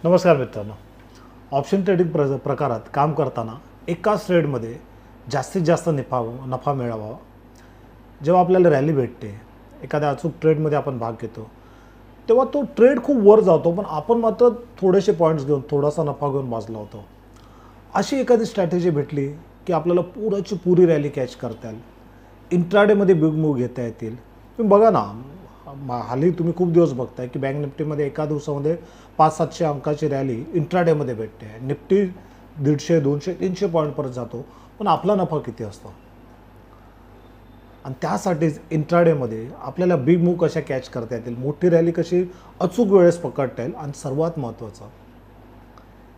नमस्कार मित्रांनो. Option trading प्रकारात काम करताना एकाच ट्रेडमध्ये जास्तीत जास्त नफा मिळावा. जेव्हा आपल्याला रॅली भेटते, एखाद्या अचूक ट्रेडमध्ये आपण भाग घेतो, तेव्हा तो ट्रेड खूप वर जातो, पण आपण मात्र थोडेसे पॉईंट्स घेऊन थोडासा नफा घेऊन बाजला होतो. अशी एखादी स्ट्रॅटेजी भेटली की आपल्याला पुरी रॅली कॅच करता येईल, इंट्राडेमध्ये बिग मूव्ह घेता येतील. तुम्ही बघा ना, हल्ली तुम्ही खूप दिवस बघताय की बँक निफ्टीमध्ये एका दिवसामध्ये 500-700 अंकाची रॅली इंट्राडेमध्ये भेटते. निफ्टी 150, 200, 300 पॉईंटपर्यंत जातो, पण आपला नफा किती असतो? आणि त्यासाठीच इंट्राडेमध्ये आपल्याला बिग मूव्ह कशा कॅच करता येतील, मोठी रॅली कशी अचूक वेळेस पकडता येईल, आणि सर्वात महत्त्वाचं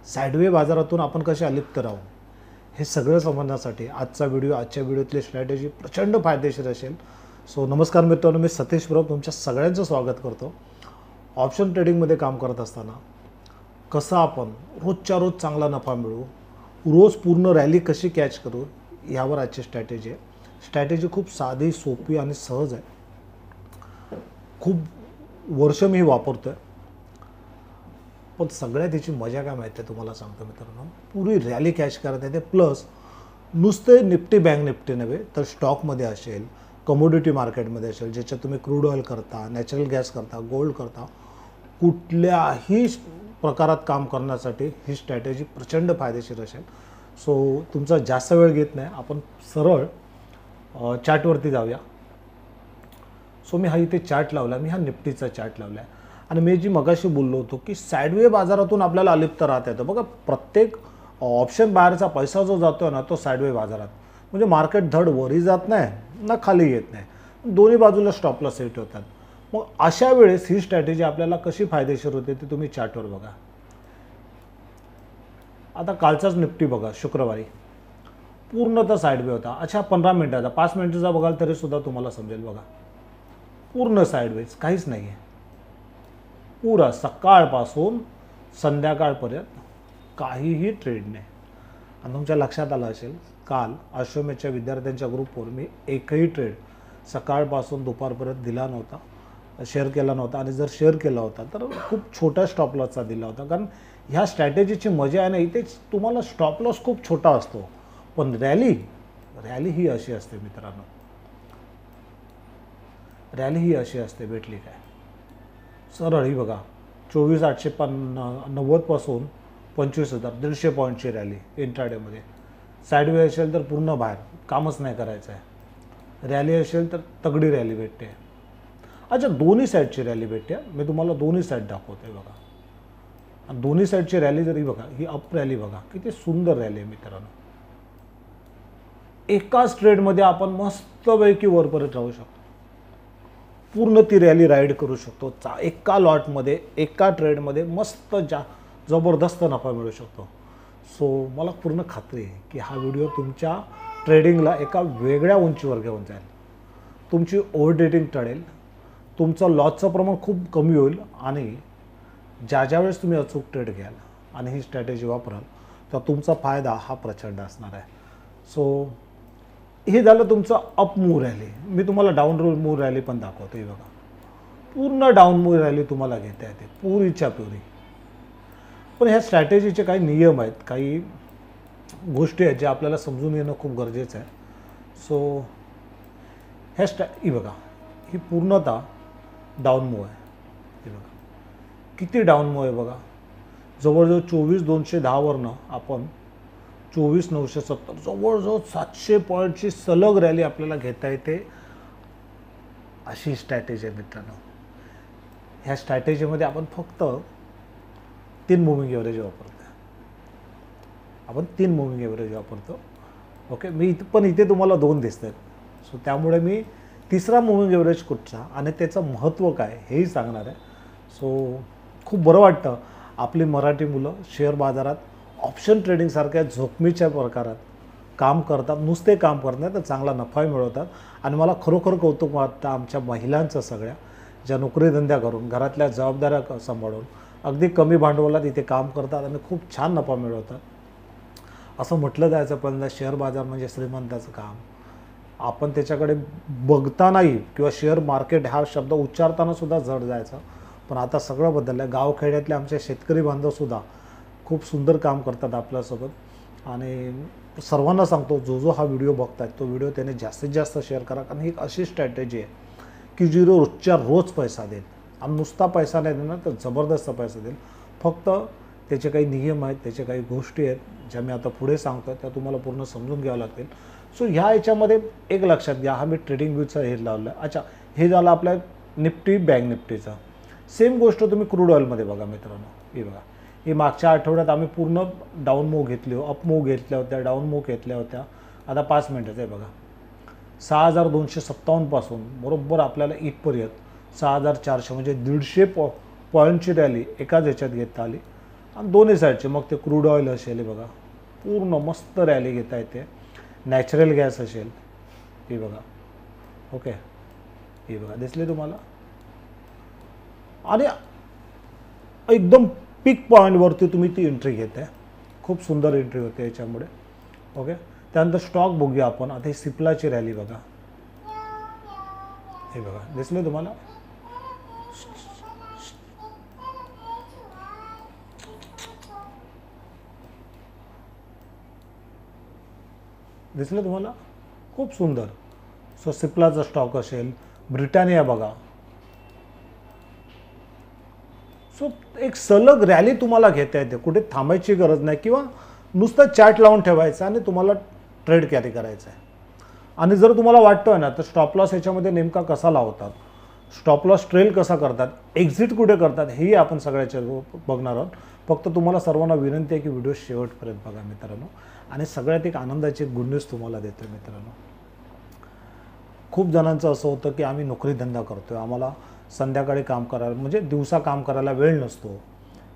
साईडवे बाजारातून आपण कसे अलिप्त राहू, हे सगळं समजण्यासाठी आजच्या व्हिडिओतली स्ट्रॅटेजी प्रचंड फायदेशीर असेल. सो नमस्कार मित्रांनो, मी सतीश प्रभू तुमच्या सगळ्यांचं स्वागत करतो. ऑप्शन ट्रेडिंगमध्ये काम करत असताना कसं आपण रोजच्या रोज चांगला नफा मिळवू, रोज पूर्ण रॅली कशी कॅच करू, यावर आजची स्ट्रॅटेजी आहे. स्ट्रॅटेजी खूप साधी, सोपी आणि सहज आहे. खूप वर्ष मी वापरतो आहे, पण सगळ्यात याची मजा काय माहिती आहे तुम्हाला सांगतो मित्रांनो. पुरी रॅली कॅच करता येते, प्लस नुसते निफ्टी बँक निफ्टी नव्हे तर स्टॉकमध्ये असेल, कमोडिटी मार्केटमध्ये असेल, ज्याच्यात तुम्ही क्रूड ऑइल करता, नॅचरल गॅस करता, गोल्ड करता, कुठल्याही प्रकारात काम करण्यासाठी ही स्ट्रॅटेजी प्रचंड फायदेशीर असेल. सो तुमचा जास्त वेळ घेत नाही, आपण सरळ चार्टवरती जाऊया. सो मी हा इथे चार्ट लावला, मी हा निफ्टीचा चार्ट लावला आहे. आणि मी जी मगाशी बोललो होतो की साईडवे बाजारातून आपल्याला अलिप्त राहता येतं. बघा, प्रत्येक ऑप्शन बाहेरचा पैसा जो जातो आहे ना, तो साईडवे बाजारात, म्हणजे मार्केट धड वरी जात नाही ना खाली येत नाही, दोन्ही बाजूला स्टॉपला सेट होतात. मग अशा वेळेस ही स्ट्रॅटेजी आपल्याला कशी फायदेशीर होते ते तुम्ही चार्टवर बघा. आता कालचाच निफ्टी बघा, शुक्रवारी पूर्णतः साईडवे होता. अच्छा, 15 मिनिटाचा, 5 मिनिटाचा बघाल तरी सुद्धा तुम्हाला समजेल. बघा, पूर्ण साईडवेज, काहीच नाही आहे. पुरा सकाळपासून संध्याकाळपर्यंत काहीही ट्रेड नाही. आणि तुमच्या लक्षात आलं असेल, काल आश्रमेच्या विद्यार्थ्यांच्या ग्रुपवर मी एकही ट्रेड सकाळपासून दुपारपर्यंत दिला नव्हता, शेअर केला नव्हता. आणि जर शेअर केला होता तर खूप छोट्या स्टॉप लॉसचा दिला होता. कारण ह्या स्ट्रॅटेजीची मजा आहे ना, इथेच तुम्हाला स्टॉप लॉस खूप छोटा असतो, पण रॅली ही अशी असते मित्रांनो. रॅली ही अशी असते, भेटली काय सरळ ही बघा, 24,890 पासून 25,000, 150 पॉईंटची रॅली इंट्राडेमध्ये. साईडवे असेल तर पूर्ण बाहेर, कामच नाही करायचं आहे. रॅली असेल तर तगडी रॅली भेटते. अच्छा, दोन्ही साईडची रॅली भेटते. मी तुम्हाला दोन्ही साईड दाखवते बघा. आणि दोन्ही साईडची रॅली जरी बघा, ही अप रॅली बघा, किती सुंदर रॅली आहे मित्रांनो. एकाच ट्रेडमध्ये आपण मस्तपैकी वरपर्यंत राहू शकतो, पूर्ण ती रॅली राईड करू शकतो. एका लॉटमध्ये, एका ट्रेडमध्ये मस्त जबरदस्त नफा मिळू शकतो. सो मला पूर्ण खात्री आहे की हा व्हिडिओ तुमच्या ट्रेडिंगला एका वेगळ्या उंचीवर घेऊन जाईल. तुमची ओव्हर ट्रेडिंग टळेल, तुमचं लॉसचं प्रमाण खूप कमी होईल, आणि ज्या वेळेस तुम्ही अचूक ट्रेड घ्याल आणि ही स्ट्रॅटेजी वापराल तर तुमचा फायदा हा प्रचंड असणार आहे. सो हे झालं तुमचं अप मूव्ह रॅली. मी तुम्हाला डाऊन मूव्ह रॅली पण दाखवतो. हे बघा, पूर्ण डाऊन मूव्ह रॅली तुम्हाला घेता येते, पुरीच्या पुरी. पण ह्या स्ट्रॅटेजीचे काही नियम आहेत, काही गोष्टी आहेत ज्या आपल्याला समजून घेणं खूप गरजेचं आहे. सो ही बघा, ही पूर्णतः डाऊन मूव्ह आहे. हे बघा किती डाऊन मूव्ह आहे बघा. जवळजवळ 24,210वरनं आपण 24,970, जवळजवळ 700 पॉईंटची सलग रॅली आपल्याला घेता येते. अशी स्ट्रॅटेजी आहे मित्रांनो. ह्या स्ट्रॅटेजीमध्ये आपण फक्त 3 मुव्हिंग एव्हरेज वापरतो. आपण 3 मुव्हिंग एव्हरेज वापरतो. ओके, मी इथे तुम्हाला 2 दिसत आहेत. सो त्यामुळे मी तिसरा मुव्हिंग एव्हरेज कुठचा आणि त्याचं महत्त्व काय हेही सांगणार आहे. सो खूप बरं वाटतं आपली मराठी मुलं शेअर बाजारात ऑप्शन ट्रेडिंगसारख्या जोखमीच्या प्रकारात काम करतात. नुसते काम करत नाही तर चांगला नफाही मिळवतात. आणि मला खरोखर कौतुक वाटतं आमच्या महिलांचं, सगळ्या ज्या नोकरीधंद्या करून, घरातल्या जबाबदाऱ्या सांभाळून अगदी कमी भांडवलात इथे काम करतात आणि खूप छान नफा मिळवतात. असं म्हटलं जायचं पण शेअर बाजार म्हणजे श्रीमंताचं काम. आपण त्याच्याकडे बघतानाही किंवा शेअर मार्केट हा शब्द उच्चारताना सुद्धा जड जायचा, पण आता सगळं बदललं आहे. गावखेड्यातले आमचे शेतकरी बांधवसुद्धा खूप सुंदर काम करतात आपल्यासोबत. आणि सर्वांना सांगतो, जो जो हा व्हिडिओ बघताय तो व्हिडिओ त्याने जास्तीत जास्त शेअर करा, कारण ही एक अशी स्ट्रॅटेजी आहे की जी रोजच्या रोज पैसा देईल. आणि नुसता पैसा नाही देणार तर जबरदस्त पैसा देईल. फक्त त्याचे काही नियम आहेत, त्याचे काही गोष्टी आहेत ज्या मी आता पुढे सांगतो, त्या तुम्हाला पूर्ण समजून घ्यावं लागतील. सो ह्या याच्यामध्ये एक लक्षात घ्या, हा मी ट्रेडिंग व्ह्यूचा हे लावलं आहे. अच्छा, हे झालं आपल्या निफ्टी बँक निफ्टीचा. सेम गोष्ट तुम्ही क्रूड ऑइलमध्ये बघा मित्रांनो. हे बघा, ही मागच्या आठवड्यात आम्ही पूर्ण डाऊन मूव घेतली, अप मूव घेतल्या होत्या, डाऊन मूव घेतल्या होत्या. आता 5 मिनिटाचं आहे बघा, 6257 पासून बरोबर आपल्याला इथपर्यंत 6400 म्हणजे 150 पॉईंटची रॅली एकाच ह्याच्यात घेता आली. आणि दोन्ही साईडचे, मग ते क्रूड ऑइल असेल, हे बघा पूर्ण मस्त रॅली घेता येते. नॅचरल गॅस असेल, हे बघा, ओके, हे बघा दिसले तुम्हाला. आणि एकदम पीक पॉईंटवरती तुम्ही ती एंट्री घेताय, खूप सुंदर एंट्री होते याच्यामुळे. ओके, त्यानंतर स्टॉक बघूया आपण. आता ही सिप्लाची रॅली बघा, हे बघा दिसले तुम्हाला. दिसलं तुम्हाला, खूप सुंदर. सो सिप्लाचा स्टॉक असेल, ब्रिटानिया बघा. सो एक सलग रॅली तुम्हाला घेता येते, कुठे थांबायची गरज नाही किंवा नुसतं चार्ट लावून ठेवायचं आणि तुम्हाला ट्रेड कॅरी करायचं आहे. आणि जर तुम्हाला वाटतोय ना, तर स्टॉप लॉस याच्यामध्ये नेमका कसा लावतात, स्टॉप लॉस ट्रेल कसा करतात, एक्झिट कुठे करतात, हेही आपण सगळ्याच्या बघणार आहोत. फक्त तुम्हाला सर्वांना विनंती आहे की व्हिडिओ शेवटपर्यंत बघा मित्रांनो. आणि सगळ्यात एक आनंदाची गुड न्यूज तुम्हाला देतो आहे मित्रांनो. खूप जणांचं असं होतं की आम्ही नोकरीधंदा करतो आहे, आम्हाला संध्याकाळी काम करायला म्हणजे दिवसा काम करायला वेळ नसतो,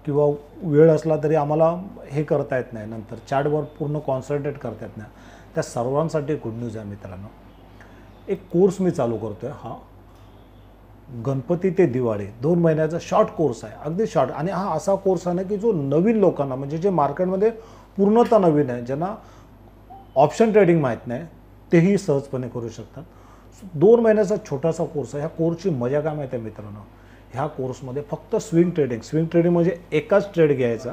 किंवा वेळ असला तरी आम्हाला हे करता येत नाही, नंतर चार्टवर पूर्ण कॉन्सन्ट्रेट करता येत नाही. त्या सर्वांसाठी गुड न्यूज आहे मित्रांनो. एक कोर्स मी चालू करतो आहे, हा गणपती ते दिवाळी 2 महिन्याचा शॉर्ट कोर्स आहे, अगदी शॉर्ट. आणि हा असा कोर्स आहे ना की जो नवीन लोकांना, म्हणजे जे मार्केटमध्ये पूर्णतः नवीन आहे, ज्यांना ऑप्शन ट्रेडिंग माहीत नाही, तेही सहजपणे करू शकतात. 2 महिन्याचा छोटासा कोर्स आहे. ह्या कोर्सची मजा काय माहिती आहे मित्रांनो, ह्या कोर्समध्ये फक्त स्विंग ट्रेडिंग म्हणजे एकाच ट्रेड घ्यायचा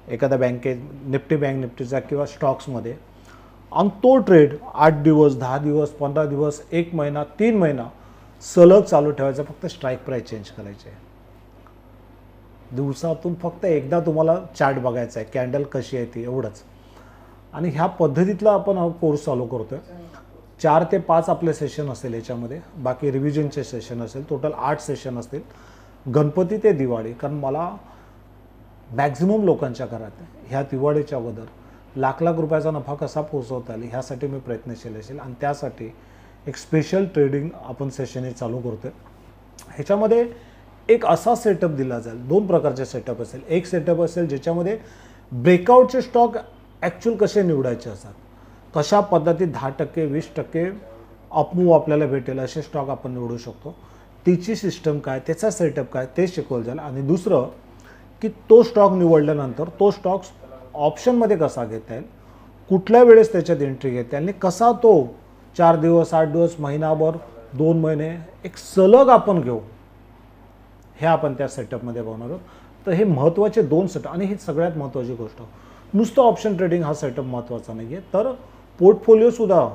एखाद्या बँकेत, निफ्टी बँक निफ्टीचा किंवा स्टॉक्समध्ये, आणि तो ट्रेड 8 दिवस 10 दिवस 15 दिवस 1 महिना 3 महिना सलग चालू ठेवायचा. फक्त स्ट्राईक प्राईस चेंज करायचे. दिवसातून फक्त एकदा तुम्हाला चार्ट बघायचा आहे, कॅन्डल कशी आहे ती, एवढंच. आणि ह्या पद्धतीतला आपण हा कोर्स चालू करतो आहे. 4 ते 5 आपले सेशन असेल याच्यामध्ये, बाकी रिव्हिजनचे सेशन असेल, टोटल 8 सेशन असतील गणपती ते दिवाळी. कारण मला मॅक्झिमम लोकांच्या घरात ह्या दिवाळीच्या अगोदर लाख रुपयाचा नफा कसा पोहोचवता येईल ह्यासाठी मी प्रयत्नशील असेल. आणि त्यासाठी एक स्पेशल ट्रेडिंग आपण सेशन हे चालू करतो आहे. ह्याच्यामध्ये एक असा सेटअप दिला जाईल, 2 प्रकारचे सेटअप असेल. एक सेटअप असेल ज्याच्यामध्ये ब्रेकआउटचे स्टॉक ॲक्च्युअल कसे निवडायचे असतात, कशा पद्धतीत 10% 20% अपमूव आपल्याला भेटेल असे स्टॉक आपण निवडू शकतो, तिची सिस्टम काय, त्याचा सेटअप काय, ते शिकवलं जाईल. आणि दुसरं की तो स्टॉक निवडल्यानंतर तो स्टॉक ऑप्शनमध्ये कसा घेता येईल, कुठल्या वेळेस त्याच्यात एंट्री घेता येईल, आणि कसा तो 4 दिवस 8 दिवस महिनाभर 2 महिने एक सलग आपण घेऊ, हे आपण त्या सेटअपमध्ये बघणार आहोत. तर हे महत्त्वाचे 2 सेटअप. आणि ही सगळ्यात महत्त्वाची गोष्ट, नुसतं ऑप्शन ट्रेडिंग हा सेटअप महत्त्वाचा नाही आहे, तर पोर्टफोलिओसुद्धा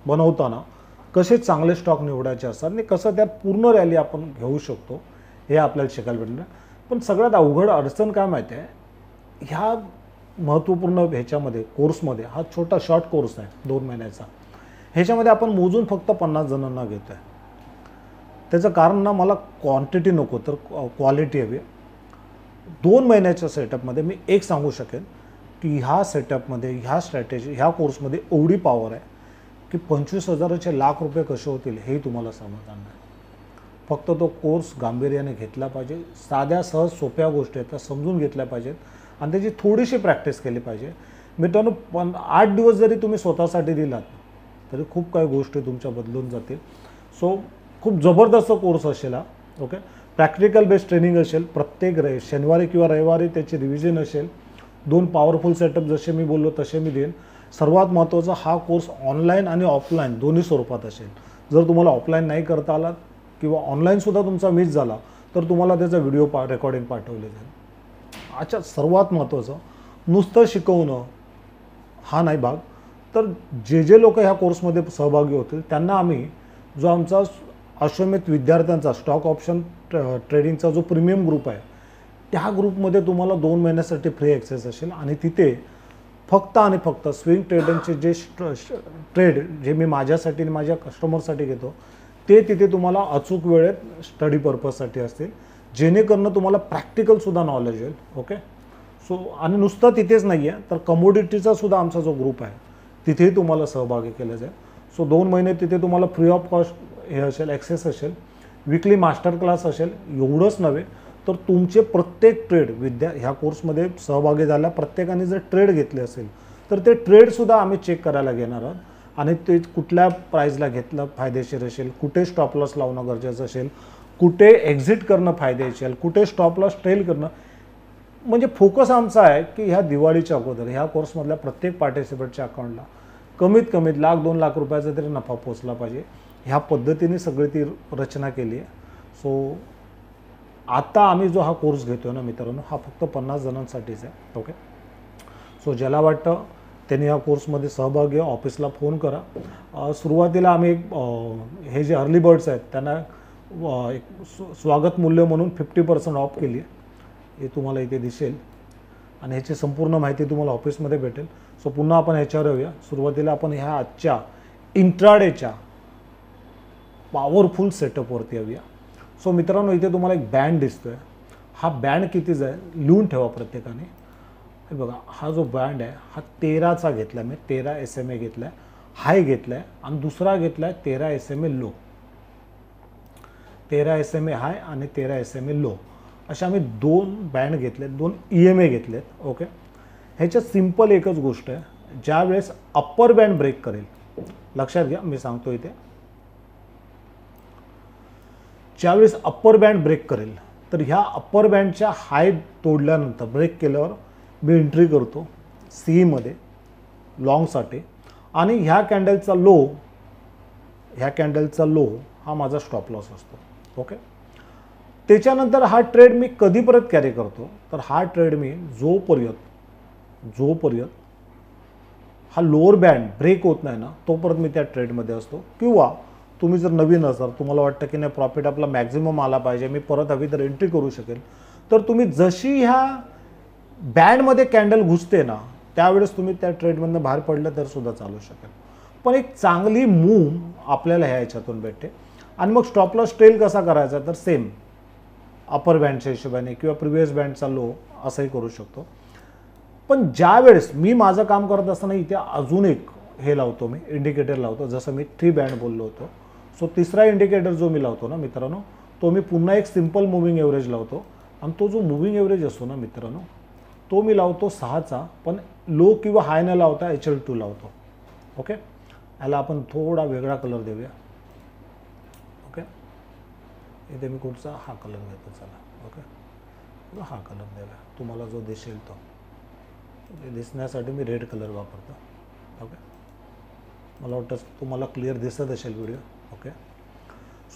बनवताना कसे चांगले स्टॉक निवडायचे असतात आणि कसं त्यात पूर्ण रॅली आपण घेऊ शकतो हे आपल्याला शिकायला भेटणार. पण सगळ्यात अवघड अडचण काय माहिती आहे, ह्या महत्त्वपूर्ण ह्याच्यामध्ये कोर्समध्ये, हा छोटा शॉर्ट कोर्स आहे 2 महिन्याचा, ह्याच्यामध्ये आपण मोजून फक्त 50 जणांना घेतो आहे. त्याचं कारण ना, मला क्वांटिटी नको तर क्वालिटी हवी. 2 महिन्याच्या सेटअपमध्ये मी एक सांगू शकेन की ह्या सेटअपमध्ये, ह्या स्ट्रॅटेजी, ह्या कोर्समध्ये एवढी पॉवर आहे की 25,000चे लाख रुपये कसे होतील हेही तुम्हाला समजणार नाही. फक्त तो कोर्स गांभीर्याने घेतला पाहिजे. साध्या सहज सोप्या गोष्टी आहेत त्या समजून घेतल्या पाहिजेत आणि त्याची थोडीशी प्रॅक्टिस केली पाहिजे. मित्रांनो, 8 दिवस जरी तुम्ही स्वतःसाठी दिलात तरी खूप काही गोष्टी तुमच्या बदलून जातील. सो खूप जबरदस्त कोर्स असेल हा. ओके, प्रॅक्टिकल बेस्ड ट्रेनिंग असेल. प्रत्येक शनिवारी किंवा रविवारी त्याची रिव्हिजन असेल. 2 पॉवरफुल सेटअप जसे मी बोललो तसे मी देईन. सर्वात महत्त्वाचा, हा कोर्स ऑनलाईन आणि ऑफलाईन दोन्ही स्वरूपात असेल. जर तुम्हाला ऑफलाईन नाही करता आला किंवा ऑनलाईनसुद्धा तुमचा मिस झाला तर तुम्हाला त्याचा व्हिडिओ रेकॉर्डिंग पाठवले जाईल. अच्छा, सर्वात महत्त्वाचं, नुसतं शिकवणं हा नाही भाग, तर जे लोक ह्या कोर्समध्ये सहभागी होतील त्यांना आम्ही जो आमचा अश्वमेध विद्यार्थ्यांचा स्टॉक ऑप्शन ट्रेडिंगचा जो प्रीमियम ग्रुप आहे, त्या ग्रुपमध्ये तुम्हाला 2 महिन्यासाठी फ्री ॲक्सेस असेल. आणि तिथे फक्त आणि फक्त स्विंग ट्रेडिंगचे जे ट्रेड जे मी माझ्यासाठी आणि माझ्या कस्टमरसाठी घेतो ते तिथे तुम्हाला अचूक वेळेत स्टडी पर्पजसाठी असतील, जेणेकरून तुम्हाला प्रॅक्टिकलसुद्धा नॉलेज येईल. ओके. सो आणि नुसतं तिथेच नाही आहे, तर कमोडिटीचा सुद्धा आमचा जो ग्रुप आहे तिथेही तुम्हाला सहभागी केलं जाईल. सो 2 महिने तिथे तुम्हाला फ्री ऑफ कॉस्ट हे असेल, ॲक्सेस असेल, विकली मास्टर क्लास असेल. एवढंच नव्हे तर तुमचे प्रत्येक ट्रेड ह्या कोर्समध्ये सहभागी झाल्या प्रत्येकाने जर ट्रेड घेतले असेल तर ते ट्रेडसुद्धा आम्ही चेक करायला घेणार आहोत. आणि ते कुठल्या प्राईजला घेतलं फायदेशीर असेल, कुठे स्टॉप लॉस लावणं गरजेचं असेल, कुठे एक्झिट करणं फायदेशीर असेल, कुठे स्टॉप लॉस ट्रेल करणं. म्हणजे फोकस आमचा आहे की ह्या दिवाळीच्या अगोदर ह्या कोर्समधल्या प्रत्येक पार्टिसिपेंटच्या अकाउंटला कमीत कमी $1,00,000-2 लाख रुपयाचा तरी नफा पोचला पाहिजे. ह्या पद्धतीने सगळी ती रचना केली आहे. सो आता आम्ही जो हा कोर्स घेतो ना मित्रांनो, हा फक्त 50 जणांसाठीच आहे. ओके. सो ज्याला वाटतं त्यांनी या कोर्समध्ये सहभागी ऑफिसला फोन करा. सुरुवातीला आम्ही हे जे अर्ली बर्ड्स आहेत त्यांना एक स्वागत मूल्य म्हणून 50% ऑफ केली आहे. हे तुम्हाला इथे दिसेल आणि ह्याची संपूर्ण माहिती तुम्हाला ऑफिसमध्ये भेटेल. सो पुन्हा आपण ह्याच्यावर येऊया. सुरुवातीला आपण ह्या आजच्या इंट्राडेच्या पॉवरफुल सेटअपवरती येऊया. सो मित्रांनो, इथे तुम्हाला एक बँड दिसतोय. हा बँड कितीचा आहे लिहून ठेवा प्रत्येकाने. हे बघा, हा जो बँड आहे हा 13चा घेतला मी, 13 SMA घेतला आहे, हाय घेतला आहे. आणि दुसरा घेतला आहे 13 SMA लो, 13 SMA हाय आणि 13 SMA लो, अशा आम्ही 2 बँड घेतलेत, 2 EMA घेतलेत. ओके. ह्याच्यात सिम्पल एकच गोष्ट आहे, ज्या वेळेस अप्पर बँड ब्रेक करेल, लक्षात घ्या मी सांगतो इथे, ज्यावेळेस अप्पर बँड ब्रेक करेल तर ह्या अप्पर बँडच्या हाय तोडल्यानंतर ब्रेक केल्यावर मी एंट्री करतो सीमध्ये लॉंगसाठी. आणि ह्या कॅन्डलचा लो हा माझा स्टॉप लॉस असतो. ओके. त्याच्यानंतर हा ट्रेड मी कधी परत कॅरी करतो, तर हा ट्रेड मी जोपर्यंत हा लोअर बँड ब्रेक होत नाही ना तोपर्यंत मी त्या ट्रेडमध्ये असतो. किंवा तुम्ही जर नवीन असाल, तुम्हाला वाटतं की नाही प्रॉफिट आपला मॅक्झिमम आला पाहिजे, मी परत हवी तर एंट्री करू शकेल, तर तुम्ही जशी ह्या बँडमध्ये कॅन्डल घुसते ना त्यावेळेस तुम्ही त्या ट्रेडमधनं बाहेर पडलं तर सुद्धा चालू शकेल. पण एक चांगली मूव आपल्याला ह्या ह्याच्यातून भेटते. आणि मग स्टॉप लॉस ट्रेल कसा करायचा, तर सेम अपर बँडच्या हिशोबाने किंवा प्रिव्हियस बँडचा लो असंही करू शकतो. पण ज्या वेळेस मी माझं काम करत असताना इथे अजून एक हे लावतो, मी इंडिकेटर लावतो, जसं मी 3 बँड बोललो होतो. सो तिसरा इंडिकेटर जो मी लावतो ना मित्रांनो, तो मी पुन्हा एक सिम्पल मुव्हिंग एव्हरेज लावतो. आणि तो जो मुव्हिंग एव्हरेज असतो ना मित्रांनो, तो मी लावतो 6चा, पण लो किंवा हाय न लावता HL2 लावतो. ओके. याला आपण थोडा वेगळा कलर देऊया. ओके. इथे मी कुठचा हा कलर घेतो, चला. ओके. हा कलर देऊया, तुम्हाला जो दिसेल तो. दिसण्यासाठी मी रेड कलर वापरतो. ओके. मला वाटतं तुम्हाला क्लिअर दिसत असेल व्हिडिओ. ओके.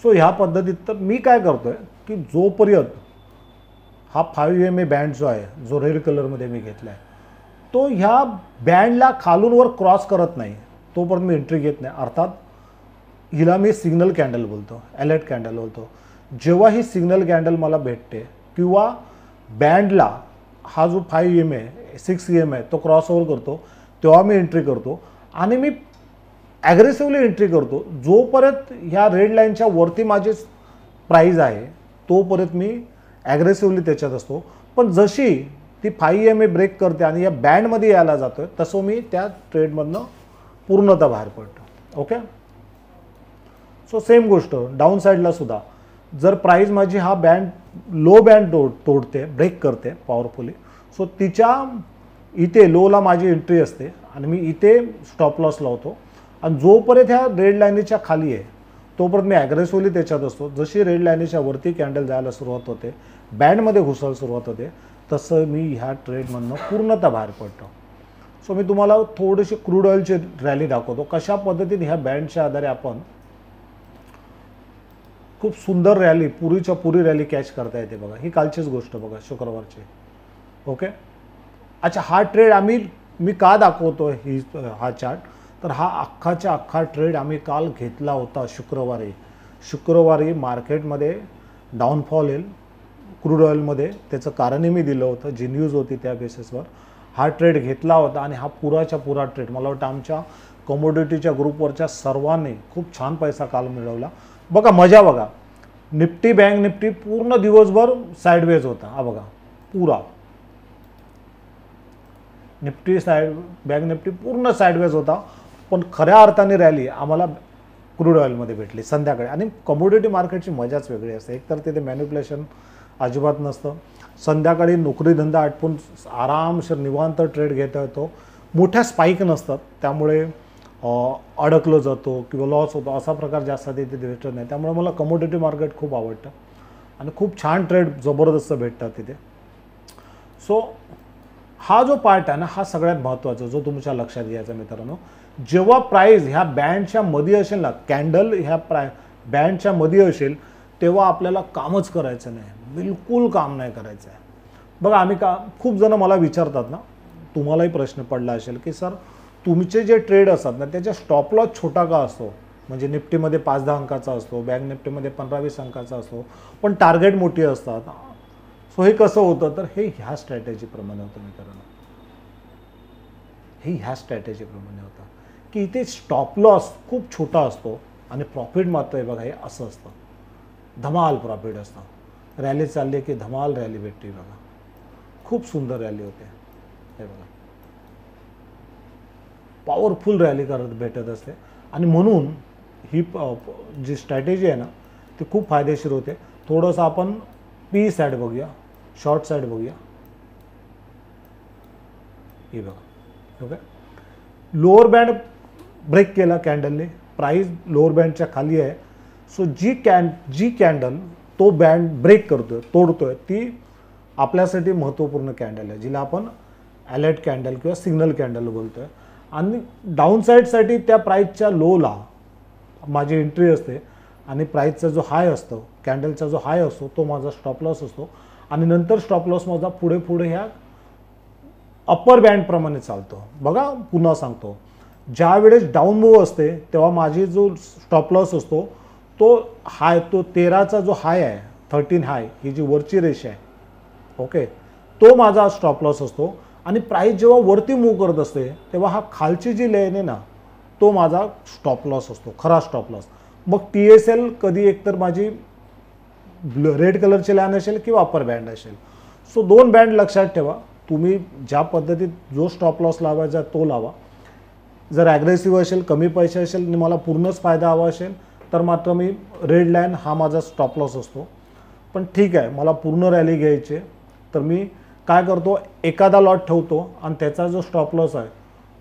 सो ह्या पद्धतीत तर मी काय करतोय की जोपर्यंत हा 5 EMA बँड जो आहे, जो रेड कलरमध्ये मी घेतला आहे, तो ह्या बँडला खालून वर क्रॉस करत नाही तोपर्यंत मी एंट्री घेत नाही. अर्थात हिला मी सिग्नल कॅन्डल बोलतो, अलर्ट कॅन्डल बोलतो. जेव्हा ही सिग्नल कॅन्डल मला भेटते किंवा बँडला हा जो 5 EMA 6 EMA तो क्रॉस ओव्हर करतो, तेव्हा मी एंट्री करतो. आणि मी ॲग्रेसिव्हली एंट्री करतो. जोपर्यंत ह्या रेड लाईनच्या वरती माझी प्राईज आहे तोपर्यंत मी ॲग्रेसिव्हली त्याच्यात असतो. पण जशी ती 5 EMA ब्रेक करते आणि या बँडमध्ये यायला जातोय तसं मी त्या ट्रेडमधनं पूर्णतः बाहेर पडतो. ओके. सो सेम गोष्ट डाऊन साईडला सुद्धा, जर प्राईज माझी हा लो बँड तोडते, ब्रेक करते पॉवरफुली, सो तिच्या इथे लोला माझी एंट्री असते आणि मी इथे स्टॉप लॉस लावतो. आणि जोपर्यंत ह्या रेड लाईनीच्या खाली आहे तोपर्यंत मी ॲग्रेसिव्हली त्याच्यात असतो. जशी रेड लाईनीच्या वरती कॅन्डल जायला सुरुवात होते, बँडमध्ये घुसायला सुरुवात होते, तसं मी ह्या ट्रेडमधनं पूर्णतः बाहेर पडतो. सो मी तुम्हाला थोडीशी क्रूड ऑइलची रॅली दाखवतो, कशा पद्धतीने ह्या बँडच्या आधारे आपण खूप सुंदर रॅली, पुरीच्या पुरी रॅली कॅच करता येते बघा. ही कालचीच गोष्ट बघा, शुक्रवारची. ओके. अच्छा, हा ट्रेड मी का दाखवतो हा चार्ट, तर हा अख्खाच्या अख्खा ट्रेड आम्ही काल घेतला होता शुक्रवारी मार्केटमध्ये डाऊनफॉल येईल क्रूड ऑइलमध्ये. त्याचं कारणही मी दिलं होतं, जी न्यूज होती त्या बेसिसवर हा ट्रेड घेतला होता. आणि हा पुराच्या पुरा ट्रेड मला वाटतं आमच्या कमोडिटीच्या ग्रुपवरच्या सर्वांनी खूप छान पैसा काल मिळवला बघा. मजा बघा. निफ्टी, बँक निफ्टी पूर्ण दिवसभर साईडवेज होता. हा बघा, पुरा निफ्टी बँक निफ्टी पूर्ण साईडवेज होता. पण खऱ्या अर्थाने रॅली आम्हाला क्रूड ऑइलमध्ये भेटली संध्याकाळी. आणि कमोडिटी मार्केटची मजाच वेगळी असते. एकतर तिथे मॅन्युप्युलेशन अजिबात नसतं. संध्याकाळी नोकरी धंदा आटपून आरामशीर निवांत ट्रेड घेता येतो. मोठ्या स्पाईक नसतात, त्यामुळे अडकलं जातो किंवा लॉस होतो असा प्रकार जास्त तिथे भेटत नाही. त्यामुळे मला कमोडिटी मार्केट खूप आवडतं आणि खूप छान ट्रेड जबरदस्त भेटतात तिथे. सो हा जो पार्ट आहे ना, हा सगळ्यात महत्त्वाचा जो तुमच्या लक्षात घ्यायचा मित्रांनो. जेव्हा प्राईस ह्या बँडच्या मध्ये असेल ना, कॅन्डल ह्या बँडच्या मध्ये असेल, तेव्हा आपल्याला कामच करायचं नाही, बिलकुल काम नाही करायचं आहे बघा. आम्ही खूप जण मला विचारतात ना, तुम्हालाही प्रश्न पडला असेल की सर तुमचे जे ट्रेड असतात ना त्याच्या स्टॉप लॉस छोटा का असतो, म्हणजे निफ्टीमध्ये 5-10 अंकाचा असतो, बँक निफ्टीमध्ये 15-20 अंकाचा असतो, पण टार्गेट मोठी असतात. सो हे कसं होतं, तर हे ह्या स्ट्रॅटेजीप्रमाणे होतं मित्रांनो. हे ह्या स्ट्रॅटेजीप्रमाणे होतं की इथे स्टॉप लॉस खूप छोटा असतो आणि प्रॉफिट मात्र आहे बघा, हे असं असतं, धमाल प्रॉफिट असतं. रॅली चालली की धमाल रॅली भेटते बघा, खूप सुंदर रॅली होते. हे बघा, पॉवरफुल रॅली भेटत असते. आणि म्हणून ही जी स्ट्रॅटेजी आहे ना ती खूप फायदेशीर होते. थोडंसं आपण पी साईड बघूया, शॉर्ट साईड बघूया. हे बघा, ओके. लोअर बँड ब्रेक केला कॅन्डलने, प्राइस लोअर बँडच्या खाली आहे. सो जी कॅन्डल तो बँड ब्रेक करतोय, तोडतोय, ती आपल्यासाठी महत्त्वपूर्ण कॅन्डल आहे, जिला आपण अलर्ट कॅन्डल किंवा सिग्नल कॅन्डल बोलतोय. आणि डाऊन साईडसाठी त्या प्राईसच्या लोला माझी एंट्री असते आणि प्राईसचा जो हाय असतो, कॅन्डलचा जो हाय असतो, तो माझा स्टॉप लॉस असतो. आणि नंतर स्टॉप लॉस माझा पुढे ह्या अप्पर बँडप्रमाणे चालतो बघा. पुन्हा सांगतो, ज्या वेळेस डाऊन मूव्ह असते तेव्हा माझी जो स्टॉप लॉस असतो तो हाय, तो 13चा जो हाय आहे, 13 हाय, ही जी वरची रेषा आहे, ओके, तो माझा स्टॉप लॉस असतो. आणि प्राईस जेव्हा वरती मूव्ह करत असते तेव्हा हा खालची जी लेन आहे ना, तो माझा स्टॉप लॉस असतो, खरा स्टॉप लॉस. मग TSL कधी एकतर माझी रेड कलरची लाईन असेल किंवा अप्पर बँड असेल. सो 2 बँड लक्षात ठेवा. तुम्ही ज्या पद्धतीत जो स्टॉप लॉस लावायचा तो लावा. जर ॲग्रेसिव्ह असेल, कमी पैसे असेल आणि मला पूर्णच फायदा हवा असेल तर मात्र मी रेड लाईन हा माझा स्टॉप लॉस असतो. पण ठीक आहे, मला पूर्ण रॅली घ्यायची तर मी काय करतो, एखादा लॉट ठेवतो आणि त्याचा जो स्टॉप लॉस आहे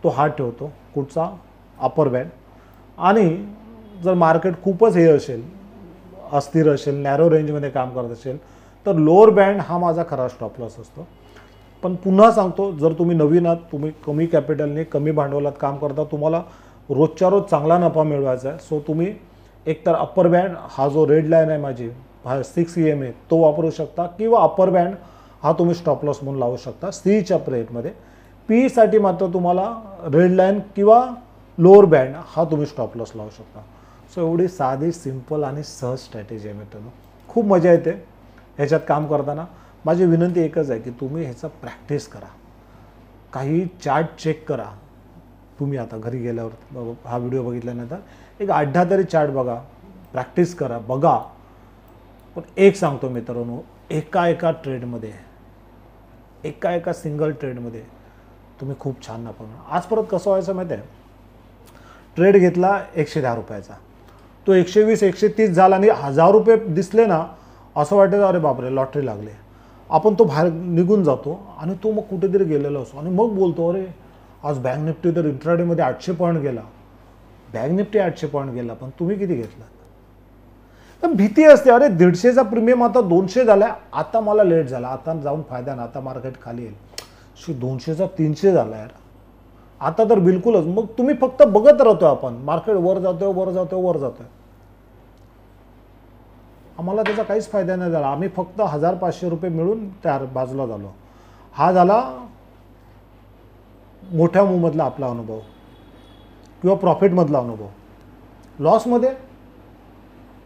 तो हा ठेवतो, कुठचा, अप्पर बँड. आणि जर मार्केट खूपच हे असेल, अस्थिर असेल, नॅरो रेंजमध्ये काम करत असेल तर लोअर बँड हा माझा खरा स्टॉप लॉस असतो. पण पुन्हा सांगतो, जर तुम्ही नवीन आहात, तुम्ही कमी कॅपिटलने कमी भांडवलात काम करता, तुम्हाला रोजच्या रोज चांगला नफा मिळवायचा आहे, सो तुम्ही एकतर अप्पर बँड हा जो रेड लाईन आहे माझी 6 EMA तो वापरू शकता, किंवा अप्पर बँड हा तुम्ही स्टॉप लॉस म्हणून लावू शकता सीच्या रेटमध्ये. पीसाठी मात्र तुम्हाला रेड लाईन किंवा लोअर बँड हा तुम्ही स्टॉप लॉस लावू शकता. सो एवढी साधी, सिंपल आणि सहज स्ट्रॅटेजी आहे मित्रांनो. खूप मजा येते ह्याच्यात काम करताना. माझी विनंती एकच आहे की तुम्ही ह्याचा प्रॅक्टिस करा, काही चार्ट चेक करा. तुम्ही आता घरी गेल्यावर हा व्हिडिओ बघितल्यानंतर एक 8-10 तरी चार्ट बघा, प्रॅक्टिस करा, बघा. पण एक सांगतो मित्रांनो, एका ट्रेडमध्ये, एका सिंगल ट्रेडमध्ये तुम्ही खूप छान नफा मिळवा. आज परत कसं व्हायचं माहिती आहे, ट्रेड घेतला 110 रुपयाचा, तो 120, 130 झाला आणि 1000 रुपये दिसले ना, असं वाटायचं अरे बापरे लॉटरी लागले. आपण तो बाहेर निघून जातो आणि तो मग कुठेतरी गेलेला असतो आणि मग बोलतो अरे आज बँक निफ्टी तर इंट्राडेमध्ये 800 पॉईंट गेला. बँक निफ्टी 800 पॉईंट गेला, पण तुम्ही किती घेतला. तर भीती असते, अरे 150चा प्रीमियम आता 200 झाला, आता मला लेट झाला, आता जाऊन फायदा ना, आता मार्केट खाली येईल. 200चा 300 झाला यार, आता तर बिलकुलच. मग तुम्ही फक्त बघत राहतो, आपण मार्केट वर जातोय, वर जातोय, वर जातोय. आम्हाला त्याचा काहीच फायदा नाही झाला. आम्ही फक्त 1,500 रुपये मिळून त्या बाजूला झालो. हा झाला मोठ्या मूवमधला आपला अनुभव किंवा प्रॉफिटमधला अनुभव.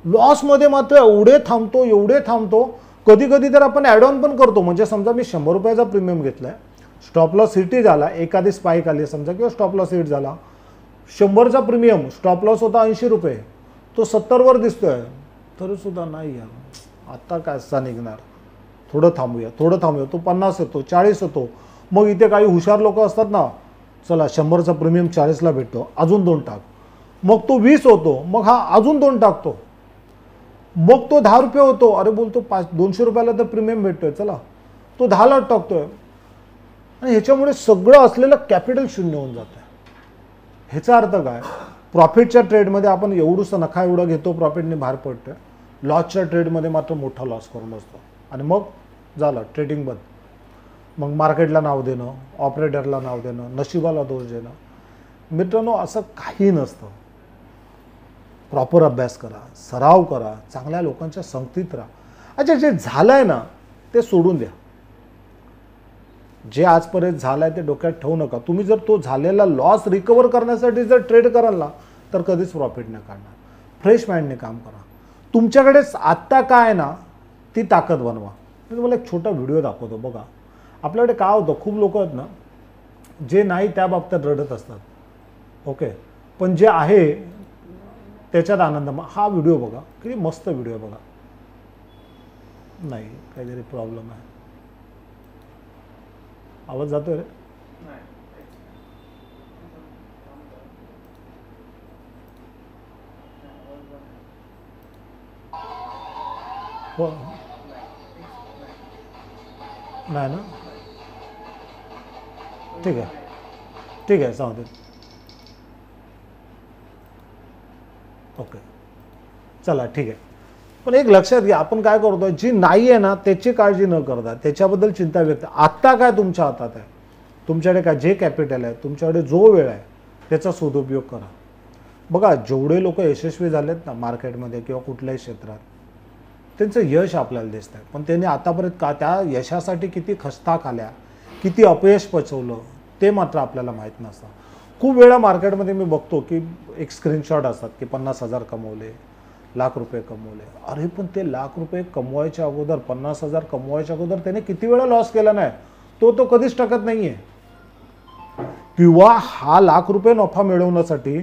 लॉसमध्ये मात्र एवढे थांबतो. कधी कधी तर आपण ॲड ऑन पण करतो. म्हणजे समजा मी 100 रुपयाचा प्रीमियम घेतला आहे, स्टॉप लॉस हिट झाला, एखादी स्पाईक आली समजा किंवा स्टॉप लॉस हिट झाला, 100चा प्रीमियम, स्टॉप लॉस होता 80 रुपये, तो 70वर दिसतोय, तरीसुद्धा नाही यार आता कसा निघणार, थोडं थांबूया. तो 50 येतो, 40 येतो. मग इथे काही हुशार लोक असतात ना, चला 100चा प्रीमियम 40ला भेटतो, अजून 2 टाक. मग तो 20 होतो, मग हा अजून 2 टाकतो, मग तो 10 रुपये होतो. अरे बोलतो 200 रुपयाला तर प्रीमियम भेटतोय, चला तो 10ला टाकतोय. आणि ह्याच्यामुळे सगळं असलेलं कॅपिटल शून्य होऊन जातं. ह्याचा अर्थ काय, प्रॉफिटच्या ट्रेडमध्ये आपण एवढंसं नखा एवढं घेतो, प्रॉफिटने बाहेर पडतोय. लॉसच्या ट्रेडमध्ये मात्र मोठा लॉस करून बसतो आणि मग झालं ट्रेडिंग बंद. मग मार्केटला नाव देणं, ऑपरेटरला नाव देणं, नशिबाला दोष देणं. मित्रांनो, असं काही नसतं. प्रॉपर अभ्यास करा, सराव करा, चांगल्या लोकांच्या संगतीत राहा. अच्छा, जे झालंय ना ते सोडून द्या. जे आजपर्यंत झालंय ते डोक्यात ठेवू नका. तुम्ही जर तो झालेला लॉस रिकवर करण्यासाठी जर ट्रेड कराल ना, तर कधीच प्रॉफिट नाही काढणार. फ्रेश माइंडने काम करा. तुमच्याकडे आत्ता काय आहे ना, ती ताकद बनवा. मी तुम्हाला एक छोटा व्हिडिओ दाखवतो बघा. आपल्याकडे काय होतं, खूप लोक आहेत ना जे नाही त्या बाबतीत रडत असतात, ओके, पण जे आहे त्याच्यात आनंद. हा व्हिडिओ बघा, किती मस्त व्हिडिओ बघा. नाही, काहीतरी प्रॉब्लेम आहे. आवाज जातोय रे? हो, नाही ना, ठीक आहे सांगू दे. ओके, चला ठीक आहे. पण एक लक्षात घ्या, आपण काय करतो, जी नाही आहे ना त्याची काळजी न करता त्याच्याबद्दल चिंता व्यक्त. आत्ता काय तुमच्या हातात आहे, तुमच्याकडे काय जे कॅपिटल आहे, तुमच्याकडे जो वेळ आहे त्याचा सदुपयोग करा. बघा, जेवढे लोक यशस्वी झालेत ना मार्केटमध्ये किंवा कुठल्याही क्षेत्रात, त्यांचं यश आपल्याला दिसतं आहे. पण त्यांनी आतापर्यंत त्या यशासाठी किती खस्ता खाल्या, किती अपयश पचवलं ते मात्र आपल्याला माहीत नसतं. खूप वेळा मार्केटमध्ये मी बघतो की एक स्क्रीनशॉट असतात की 50,000 कमवले, लाख रुपये कमवले. अरे पण ते लाख रुपये कमवायच्या अगोदर, 50,000 कमवायच्या अगोदर त्याने किती वेळा लॉस केला नाही, तो कधीच टाकत नाही आहे. किंवा हा लाख रुपये नफा मिळवण्यासाठी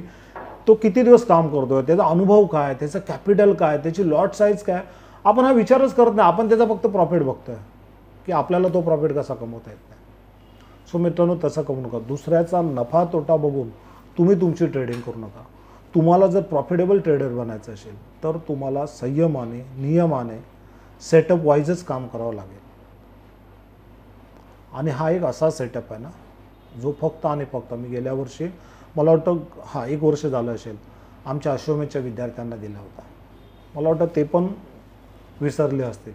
तो किती दिवस काम करतोय, त्याचा अनुभव काय, त्याचं कॅपिटल काय, त्याची लॉट साईज काय, आपण हा विचारच करत नाही. आपण त्याचा फक्त प्रॉफिट बघतोय की आपल्याला तो प्रॉफिट कसा कमवता येत नाही. सो मित्रांनो, तसं करू नका. दुसऱ्याचा नफा तोटा बघून तुम्ही तुमची ट्रेडिंग करू नका. तुम्हाला जर प्रॉफिटेबल ट्रेडर बनायचं असेल तर तुम्हाला संयमाने, नियमाने, सेटअप वाईजच काम करावं लागेल. आणि हा एक असा सेटअप आहे ना जो फक्त आणि फक्त मी गेल्या वर्षी, मला वाटतं 1 वर्ष झालं असेल, आमच्या अश्वमेधच्या विद्यार्थ्यांना दिला होता. मला वाटतं ते पण विसरले असतील.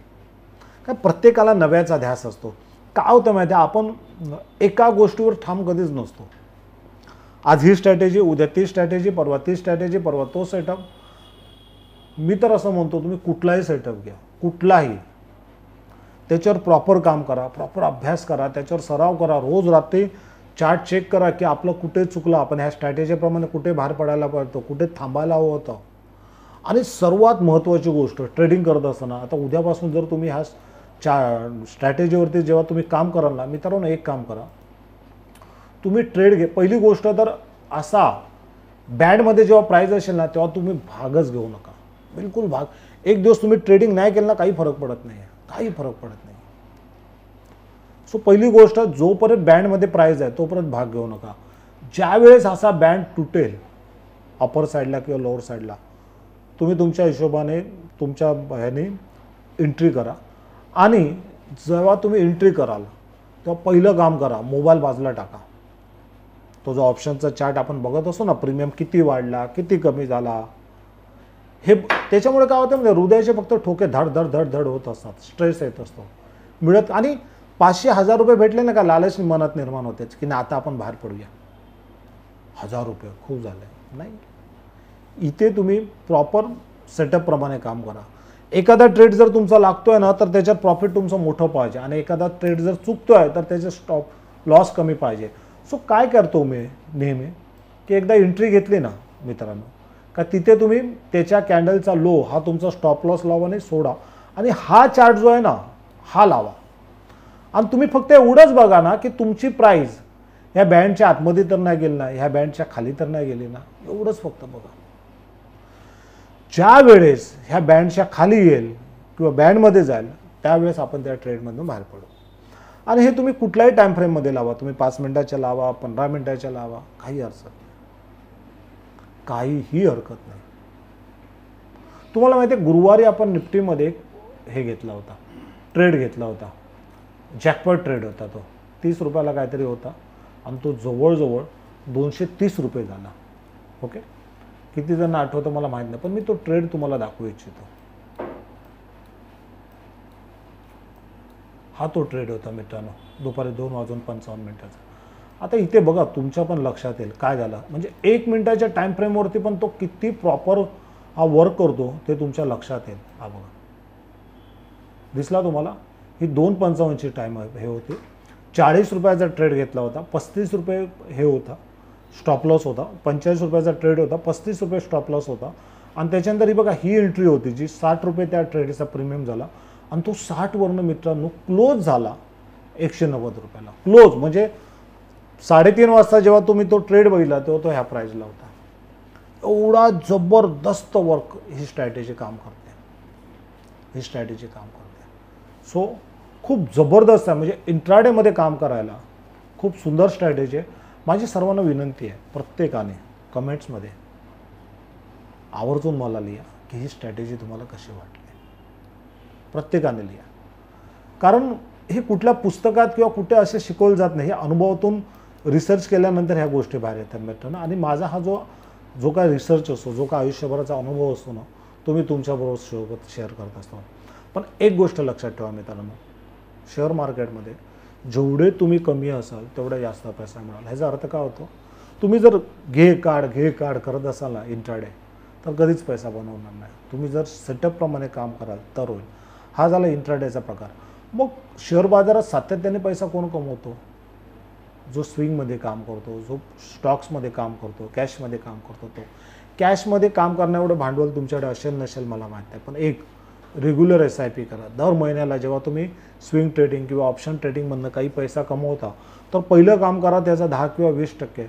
काय प्रत्येकाला नव्याचा ध्यास असतो. काय होतं माहिती आहे, आपण एका गोष्टीवर ठाम कधीच नसतो. आज ही स्ट्रॅटेजी, उद्या ती स्ट्रॅटेजी, परवा ती स्ट्रॅटेजी, परवा तो सेटअप. मी तर असं म्हणतो, तुम्ही कुठलाही सेटअप घ्या, कुठलाही, त्याच्यावर प्रॉपर काम करा, प्रॉपर अभ्यास करा, त्याच्यावर सराव करा. रोज रात्री चार्ट चेक करा की आपलं कुठे चुकलं, आपण ह्या स्ट्रॅटेजीप्रमाणे कुठे बाहेर पडायला पाहिजे, कुठे थांबायला हवं होतं. आणि सर्वात महत्त्वाची गोष्ट ट्रेडिंग करत असताना, आता उद्यापासून जर तुम्ही ह्या स्ट्रॅटेजीवरती जेव्हा तुम्ही काम कराल ना मित्रांनो, एक काम करा, तुम्ही ट्रेड घे. पहिली गोष्ट तर असा, बँडमध्ये जेव्हा प्राईज असेल ना तेव्हा तुम्ही भागच घेऊ नका, बिलकुल भाग. एक दिवस तुम्ही ट्रेडिंग नाही केलं ना, काही फरक पडत नाही, काही फरक पडत नाही. सो पहिली गोष्ट, जोपर्यंत बँडमध्ये प्राईज आहे तोपर्यंत भाग घेऊ नका. ज्यावेळेस असा बँड तुटेल अपर साईडला किंवा लोअर साईडला, तुम्ही तुमच्या हिशोबाने तुमच्या ह्याने एंट्री करा. आणि जेव्हा तुम्ही एंट्री कराल तेव्हा पहिलं काम करा, मोबाईल बाजूला टाका. तो जो ऑप्शनचा चार्ट आपण बघत असतो ना, प्रीमियम किती वाढला, किती कमी झाला, हे त्याच्यामुळे काय होतं म्हणजे हृदयाचे फक्त ठोके धड धड धड धड होत असतात, स्ट्रेस येत असतो मिळत. आणि 500-1000 रुपये भेटले ना का लालच मनात निर्माण होतेच की नाही आता आपण बाहेर पडूया, 1000 रुपये खूप झाले. नाही, इथे तुम्ही प्रॉपर सेटअपप्रमाणे काम करा. एखादा ट्रेड जर तुमचा लागतोय ना तर त्याच्यात प्रॉफिट तुमचं मोठं पाहिजे आणि एखादा ट्रेड जर चुकतोय तर त्याचे स्टॉप लॉस कमी पाहिजे. सो काय करतो मी नेहमी की एकदा एंट्री घेतली ना मित्रांनो का तिथे तुम्ही त्याच्या कॅन्डलचा लो हा तुमचा स्टॉप लॉस लावा आणि सोडा आणि हा चार्ट जो आहे ना हा लावा आणि तुम्ही फक्त एवढंच बघा ना की तुमची प्राईस ह्या बँडच्या आतमध्ये तर नाही गेली ना, ह्या बँडच्या खाली तर नाही गेली ना, एवढंच फक्त बघा. ज्या वेळेस ह्या बँडच्या खाली येईल किंवा बँडमध्ये जाईल त्यावेळेस आपण त्या ट्रेडमधून बाहेर पडू. आणि हे तुम्ही कुठल्याही टाइम फ्रेममध्ये लावा, तुम्ही 5 मिनिटाच्या लावा, 15 मिनिटाच्या लावा, काही अडचण नाही, काहीही हरकत नाही. तुम्हाला माहिती आहे गुरुवारी आपण निफ्टीमध्ये हे घेतला होता, ट्रेड घेतला होता, जॅकपॉट ट्रेड होता, तो 30 रुपयाला काहीतरी होता आणि तो जवळजवळ 230 रुपये झाला. ओके, किती जण आठवतं मला माहीत नाही, पण मी तो ट्रेड तुम्हाला दाखवू इच्छितो. हा तो ट्रेड होता मित्रांनो, दुपारी 2:55. आता इथे बघा तुमच्या पण लक्षात येईल काय झालं, म्हणजे 1 मिनिटाच्या टाइम फ्रेमवरती पण तो किती प्रॉपर हा वर्क करतो ते तुमच्या लक्षात येईल. हा बघा दिसला तुम्हाला, ही 2:55ची टाइम हे होती. 40 रुपयाचा ट्रेड घेतला होता, 35 रुपये हे होता स्टॉप लॉस होता, 45 रुपयाचा ट्रेड होता, 35 रुपये स्टॉप लॉस होता. आणि त्याच्यानंतर ही बघा ही एंट्री होती जी 60 रुपये त्या ट्रेडचा प्रीमियम झाला आणि तो 60 वरनं मित्रांनो क्लोज झाला 190 रुपयाला. क्लोज म्हणजे 3:30 वाजता जेव्हा तुम्ही तो ट्रेड बघितला तेव्हा तो ह्या प्राईजला होता. एवढा जबरदस्त वर्क ही स्ट्रॅटेजी काम करते, ही स्ट्रॅटेजी काम करते. सो खूप जबरदस्त आहे, म्हणजे इंट्राडेमध्ये काम करायला खूप सुंदर स्ट्रॅटेजी आहे. माझी सर्वांना विनंती आहे, प्रत्येकाने कमेंट्समध्ये आवर्जून मला लिहा की ही स्ट्रॅटेजी तुम्हाला कशी वाटली. प्रत्येकाने लिहा, कारण हे कुठल्या पुस्तकात किंवा कुठे असे शिकवलं जात नाही, हे अनुभवातून रिसर्च केल्यानंतर ह्या गोष्टी बाहेर येतात मित्रांनो. आणि माझा हा जो काय रिसर्च असतो, जो काय आयुष्यभराचा अनुभव असतो ना, तो मी तुमच्याबरोबर सोबत शेअर करत असतो. पण एक गोष्ट लक्षात ठेवा मित्रांनो, शेअर मार्केटमध्ये जेवढे तुम्ही कमी असाल तेवढा जास्त पैसा मिळाल. ह्याचा अर्थ काय होतो, तुम्ही जर घे काढ करत असाल ना इंट्राडे तर कधीच पैसा बनवणार नाही. तुम्ही जर सेटअपप्रमाणे काम कराल तर होईल. हा झाला इंट्राडेचा प्रकार. मग शेअर बाजारात सातत्याने पैसा कोण कमवतो, जो स्विंगमध्ये काम करतो, जो स्टॉक्समध्ये काम करतो, कॅशमध्ये काम करतो. तो कॅशमध्ये काम करण्या एवढं भांडवल तुमच्याकडे असेल नसेल मला माहीत नाही, पण एक रेग्युलर SIP करा. दर महिन्याला जेव्हा तुम्ही स्विंग ट्रेडिंग किंवा ऑप्शन ट्रेडिंगमधनं काही पैसा कमवता तर पहिलं काम करा त्याचा 10 किंवा 20%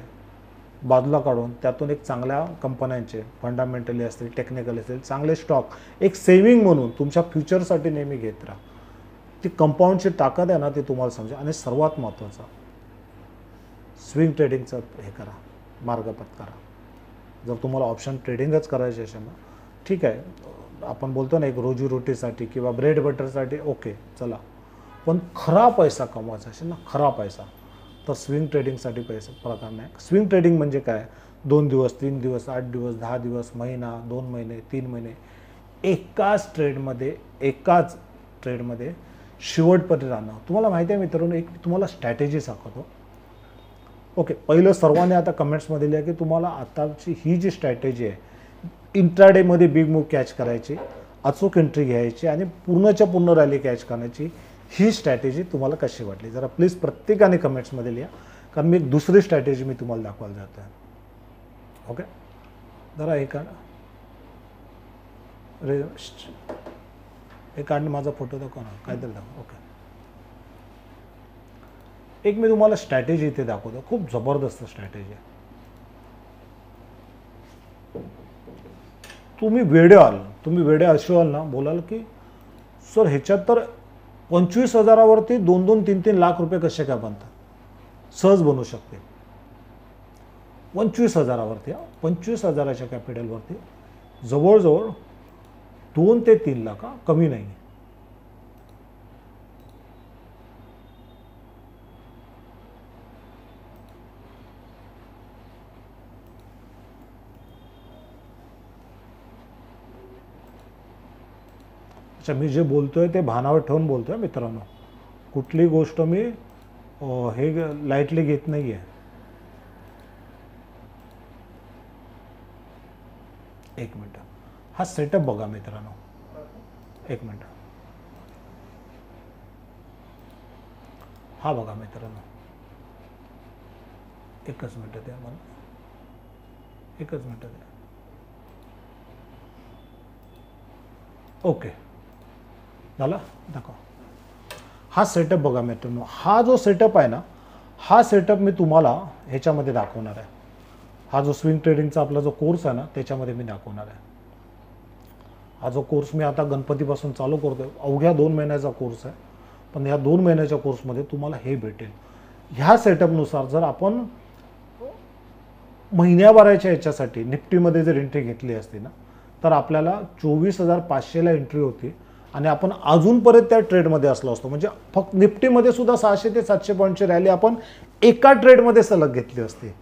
बाजूला काढून त्यातून एक चांगल्या कंपन्यांचे फंडामेंटली असतील, टेक्निकल असतील, चांगले स्टॉक एक सेव्हिंग म्हणून तुमच्या फ्युचरसाठी नेहमी घेत राहा. ती कंपाऊंडची ताकद आहे ना ती तुम्हाला समजा. आणि सर्वात महत्त्वाचं स्विंग ट्रेडिंगचं हे करा, मार्ग पत्करा. जर तुम्हाला ऑप्शन ट्रेडिंगच करायचे असेल ना ठीक आहे, आपण बोलतो ना एक रोजीरोटीसाठी किंवा ब्रेड बटरसाठी ओके चला, पण खरा पैसा कमवायचा असेल ना, खरा पैसा, तर स्विंग ट्रेडिंगसाठी पैसा प्रकार नाही. स्विंग ट्रेडिंग म्हणजे काय, 2 दिवस 3 दिवस 8 दिवस 10 दिवस महिना 2 महिने 3 महिने एकाच ट्रेडमध्ये शेवटपर्यंत राहणं. तुम्हाला माहिती आहे मित्रांनो, एक तुम्हाला स्ट्रॅटेजी सांगतो. ओके, पहिलं सर्वांनी आता कमेंट्समध्ये लिहा की तुम्हाला आताची ही जी स्ट्रॅटेजी आहे इंट्राडेमध्ये बिग मूव कॅच करायची, अचूक एंट्री घ्यायची आणि पूर्णच्या पूर्ण रॅली कॅच करण्याची, ही स्ट्रॅटेजी तुम्हाला कशी वाटली जरा प्लीज प्रत्येकाने कमेंट्समध्ये लिहा. कारण मी एक दुसरी स्ट्रॅटेजी मी तुम्हाला दाखवायला जातो आहे. ओके, जरा हे काढ रे, हे काढणं माझा फोटो दाखवा ना, काहीतरी दाखवा. ओके, एक मी तुम्हाला स्ट्रॅटेजी इथे दाखवतो, खूप जबरदस्त स्ट्रॅटेजी आहे. तुम्ही वेडे असाल ना, बोलाल की सर ह्याच्यात तर 25,000वरती 2-2, 3-3 लाख रुपये कसे काय बनतात, सहज बनवू शकते. 25,000वरती 25,000च्या कॅपिटलवरती जवळजवळ 2 ते 3 लाख, कमी नाही. अच्छा, मी जे बोलतोय ते भानावर ठेवून बोलतोय मित्रांनो, कुठली गोष्ट मी हे लाईटली घेत नाही आहे. एक मिनिट, हा सेटअप बघा मित्रांनो, एक मिनिट, हा बघा मित्रांनो, एकच मिनिट द्या मला, एकच मिनिट द्या. ओके झालं, दाखवा. हा सेटअप बघा मित्रांनो, हा जो सेटअप आहे ना, हा सेटअप मी तुम्हाला ह्याच्यामध्ये दाखवणार आहे. हा जो स्विंग ट्रेडिंगचा आपला जो कोर्स आहे ना, त्याच्यामध्ये मी दाखवणार आहे. हा जो कोर्स मी आता गणपतीपासून चालू करतोय, अवघ्या 2 महिन्याचा कोर्स आहे. पण ह्या 2 महिन्याच्या कोर्समध्ये तुम्हाला हे भेटेल. ह्या सेटअपनुसार जर आपण महिन्याभराच्या ह्याच्यासाठी निफ्टीमध्ये जर एंट्री घेतली असती ना, तर आपल्याला 24,500ला एंट्री होती आणि आपण अजून परत त्या ट्रेडमध्ये असलो असतो. म्हणजे फक्त निफ्टीमध्ये सुद्धा 600 ते 700 पॉईंटची रॅली आपण एका ट्रेडमध्ये सलग घेतली असते.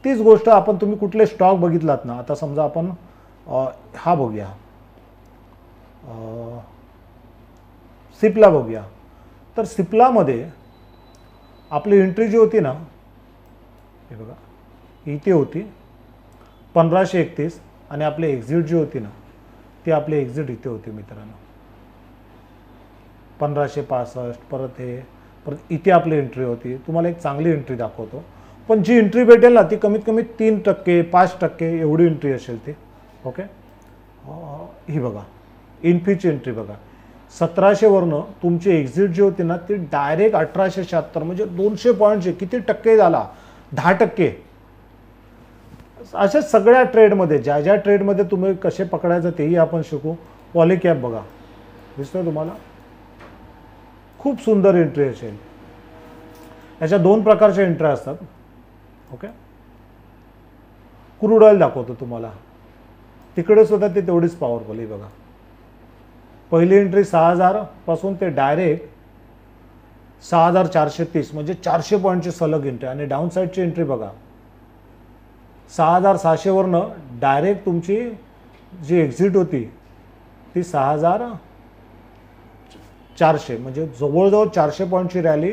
तीच गोष्ट आपण तुम्ही कुठले स्टॉक बघितलात ना, आता समजा आपण हा बघूया, सिप्ला बघूया. तर सिप्लामध्ये आपली एंट्री जी होती ना, हे बघा इथे होती 1531 आणि आपली एक्झिट जी होती ना, ती आपली एक्झिट इथे होती मित्रांनो 1565. परत इथे आपली एंट्री होती. तुम्हाला एक चांगली एंट्री दाखवतो, पण जी एंट्री भेटेल ना ती कमीत कमी 3% 5% एवढी एंट्री असेल ती. ओके, ही बघा इन्फीची एंट्री बघा, 1700 वरनं तुमची एक्झिट जी होती ना ती डायरेक्ट 1876, म्हणजे 200 पॉईंटचे किती टक्के झाला, 10%. अशा सगळ्या ट्रेडमध्ये, ज्या ज्या ट्रेडमध्ये तुम्ही कसे पकडायचं तेही आपण शिकू. पॉलीकॅप बघा, दिसतोय तुम्हाला, खूप सुंदर एंट्री असेल. याच्या 2 प्रकारच्या एंट्री असतात. ओके, क्रूड ऑइल दाखवतो तुम्हाला, तिकडे सुद्धा ते तेवढीच पॉवरफुल आहे बघा. पहिली एंट्री 6000 पासून ते डायरेक्ट 6430, म्हणजे 400 पॉईंटची सलग एंट्री. आणि डाऊन साईडची एंट्री बघा, 6600 वरनं डायरेक्ट तुमची जी एक्झिट होती ती 6400, म्हणजे जवळजवळ 400 पॉईंटची रॅली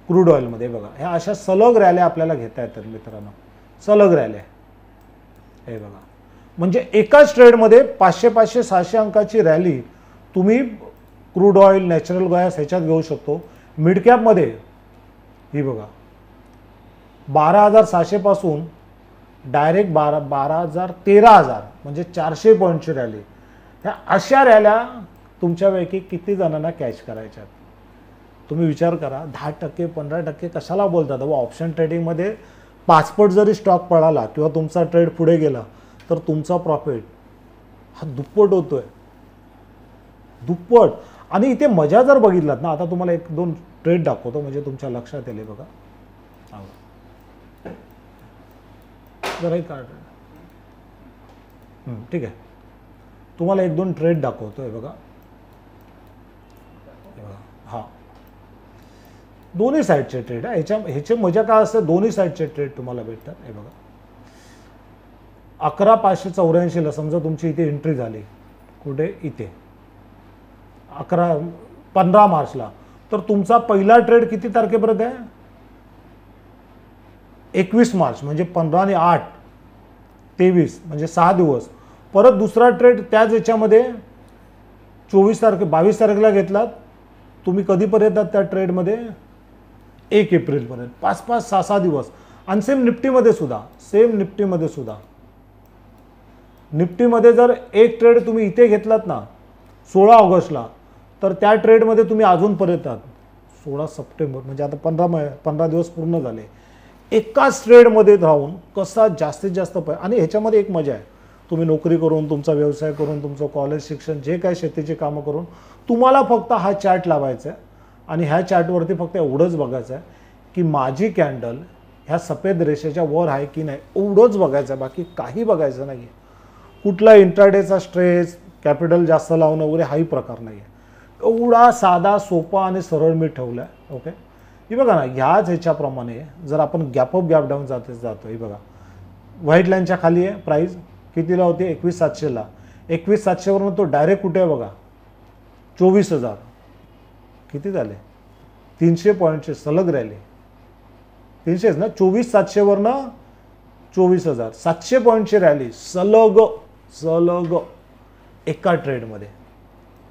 क्रूड ऑइलमध्ये बघा. ह्या अशा सलग रॅल्या आपल्याला घेता येतात मित्रांनो, सलग रॅल्या. हे बघा, म्हणजे एकाच ट्रेडमध्ये 500 600 अंकाची रॅली तुम्ही क्रूड ऑइल, नॅचरल गॅस ह्याच्यात घेऊ शकतो. मिड कॅपमध्ये ही बघा 12600 पासून डायरेक्ट 12000 13000, म्हणजे 400 पॉईंटची रॅली. ह्या अशा रॅल्या तुमच्यापैकी किती जणांना कॅच करायच्यात तुम्ही विचार करा. 10% 15% कशाला बोलतात. ऑप्शन ट्रेडिंगमध्ये 5 पट जरी स्टॉक पळाला किंवा तुमचा ट्रेड पुढे गेला तर तुमचा प्रॉफिट हा दुप्पट होतोय, दुप्पट. आणि इथे मजा जर बघितलात ना, आता तुम्हाला 1-2 ट्रेड दाखवतो म्हणजे तुमच्या लक्षात येईल. बघा जरा एक कार्ड, ठीक आहे, तुम्हाला 1-2 ट्रेड दाखवतोय बघा. हा दोन्ही साईडचे ट्रेड आहे. ह्याची मजा काय असते, दोन्ही साईडचे ट्रेड तुम्हाला भेटतात. हे बघा 11584ला समजा तुमची इथे एंट्री झाली, कुठे इथे 15 मार्चला, तर तुमचा पहिला ट्रेड किती तारखेपर्यंत आहे, 21 मार्च, म्हणजे 15 आणि 8 23, म्हणजे 6 दिवस. परत दुसरा ट्रेड त्याच याच्यामध्ये 22 तारखेला घेतलात तुम्ही, कधीपर्यंत त्या ट्रेडमध्ये 1 एप्रिलपर्यंत, 5-5 6-6 दिवस. आणि सेम निफ्टीमध्ये सुद्धा, निफ्टीमध्ये जर एक ट्रेड तुम्ही इथे घेतलात ना 16 ऑगस्टला, तर त्या ट्रेडमध्ये तुम्ही अजूनपर्यंत 16 सप्टेंबर, म्हणजे आता 15 दिवस पूर्ण झाले. एकाच ट्रेडमध्ये राहून कसा जास्तीत जास्त आणि ह्याच्यामध्ये एक मजा आहे, तुम्ही नोकरी करून, तुमचा व्यवसाय करून, तुमचं कॉलेज शिक्षण, जे काय शेतीची कामं करून, तुम्हाला फक्त हा चार्ट लावायचा आहे आणि ह्या चार्टवरती फक्त एवढंच बघायचं आहे की माझी कॅन्डल ह्या सफेद रेषेच्या वर आहे की नाही, एवढंच बघायचं आहे, बाकी काही बघायचं नाही आहे. कुठला इंट्राडेचा स्ट्रेस, कॅपिटल जास्त लावणं वगैरे हाही प्रकार नाही आहे. एवढा साधा, सोपा आणि सरळ मी ठेवला आहे. ओके, ही बघा ना, ह्याच ह्याच्याप्रमाणे जर आपण गॅप अप गॅप डाऊन जातो, ही बघा व्हाईट लाईनच्या खाली आहे प्राईस, कितीला होती 21700ला, 21700 वरून तो डायरेक्ट कुठे आहे बघा 24000, किती झाले 300 पॉईंटचे सलग रॅली, 300च ना, 24700 वरनं 24000, 700 पॉईंटची रॅली सलग एका ट्रेडमध्ये.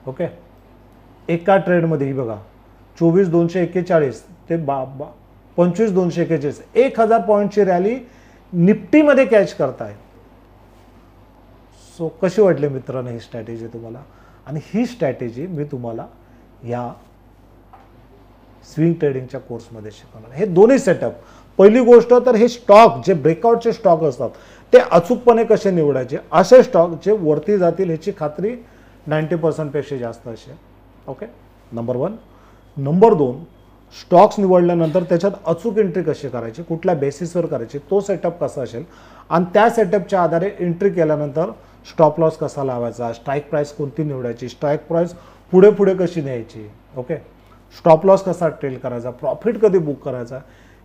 ओके. एका ट्रेडमध्ये ही बघा 24,241 ते 25,241, 1,000 पॉईंटची रॅली निफ्टीमध्ये कॅच करताय. सो कशी वाटली मित्रांनो ही स्ट्रॅटेजी तुम्हाला? आणि ही स्ट्रॅटेजी मी तुम्हाला या स्विंग ट्रेडिंगच्या कोर्समध्ये शिकवणार. हे दोन्ही सेटअप, पहिली गोष्ट तर हे स्टॉक जे ब्रेकआउटचे स्टॉक असतात ते अचूकपणे कसे निवडायचे, असे स्टॉक जे वरती जातील ह्याची खात्री 90% पेक्षा जास्त असेल. Okay, number 1. नंबर 2, स्टॉक्स निवडल्यानंतर त्याच्यात अचूक एंट्री कशी करायची, कुठल्या बेसिसवर करायची, तो सेटअप कसा असेल आणि त्या सेटअपच्या आधारे एंट्री केल्यानंतर स्टॉप लॉस कसा लावायचा, स्ट्राईक प्राईस कोणती निवडायची, स्ट्राईक प्राईस पुढे पुढे कशी न्यायची, ओके, स्टॉप लॉस कसा ट्रेल करायचा, प्रॉफिट कधी बुक करायचा,